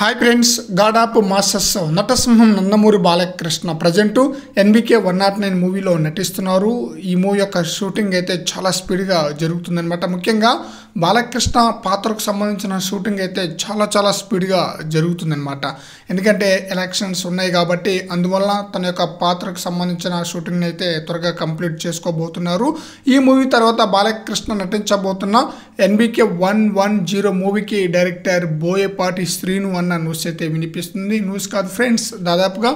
Hi friends, god of masters Natasimham Nandamuri Balakrishna present NBK 109 మూవీలో నటిస్తున్నారు. ఈ మూవీ యొక్క షూటింగ్ అయితే చాలా స్పీడ్గా జరుగుతుందన్నమాట. ముఖ్యంగా బాలకృష్ణ పాత్రకు సంబంధించిన షూటింగ్ అయితే చాలా స్పీడ్గా జరుగుతుందన్నమాట. ఎందుకంటే ఎలక్షన్స్ ఉన్నాయి కాబట్టి అందువల్ల తన యొక్క పాత్రకు సంబంధించిన షూటింగ్ అయితే త్వరగా కంప్లీట్ చేసుకోబోతున్నారు. ఈ మూవీ తర్వాత బాలకృష్ణ నటించబోతున్న ఎన్బికే 110 మూవీకి డైరెక్టర్ బోయపాటి శ్రీను అన్న న్యూస్ అయితే వినిపిస్తుంది. న్యూస్ కాదు ఫ్రెండ్స్, దాదాపుగా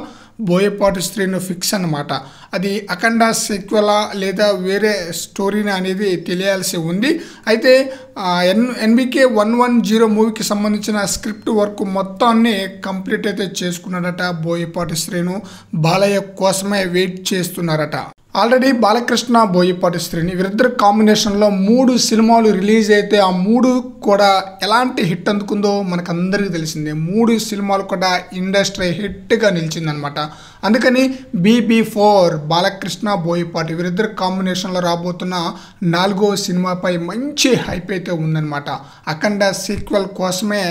బోయపాటి శ్రీను ఫిక్స్ అన్నమాట. అది అఖండ సీక్వెలా లేదా వేరే స్టోరీని అనేది తెలియాల్సి ఉంది. అయితే ఎన్బికే 110 మూవీకి సంబంధించిన స్క్రిప్ట్ వర్క్ మొత్తాన్ని కంప్లీట్ అయితే చేసుకున్నాడట బోయపాటి శ్రీను. బాలయ్య కోసమే వెయిట్ చేస్తున్నారట. ఆల్రెడీ బాలకృష్ణ బోయపాటి శ్రీని వీరిద్దరు కాంబినేషన్లో 3 సినిమాలు రిలీజ్ అయితే ఆ 3 కూడా ఎలాంటి హిట్ అందుకుందో మనకు అందరికీ తెలిసిందే. 3 సినిమాలు కూడా ఇండస్ట్రీ హిట్గా నిలిచిందనమాట. అందుకని BB4 బాలకృష్ణ బోయపాటి వీరిద్దరు కాంబినేషన్లో రాబోతున్న 4వ సినిమాపై మంచి హైప్ అయితే ఉందన్నమాట. అఖండ సీక్వెల్ కోసమే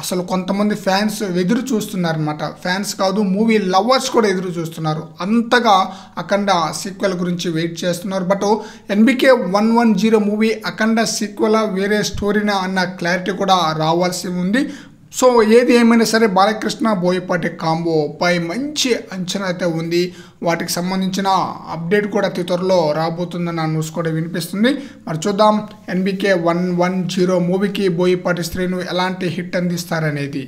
అసలు కొంతమంది ఫ్యాన్స్ ఎదురు చూస్తున్నారనమాట. ఫ్యాన్స్ కాదు, మూవీ లవర్స్ కూడా ఎదురు చూస్తున్నారు. అంతగా అఖండ సీక్వెల్ గురించి వెయిట్ చేస్తున్నారు. But NBK 110 movie Akhanda sequel వేరే స్టోరీనా అన్న క్లారిటీ కూడా రావాల్సి ఉంది. సో ఏది ఏమైనా సరే బాలకృష్ణ బోయపాటి కాంబోపై మంచి అంచనా అయితే ఉంది. వాటికి సంబంధించిన అప్డేట్ కూడా అతి త్వరలో రాబోతుందన్న న్యూస్ కూడా వినిపిస్తుంది. మరి చూద్దాం ఎన్బికే 110 మూవీకి బోయపాటి శ్రీను ఎలాంటి హిట్ అందిస్తారనేది.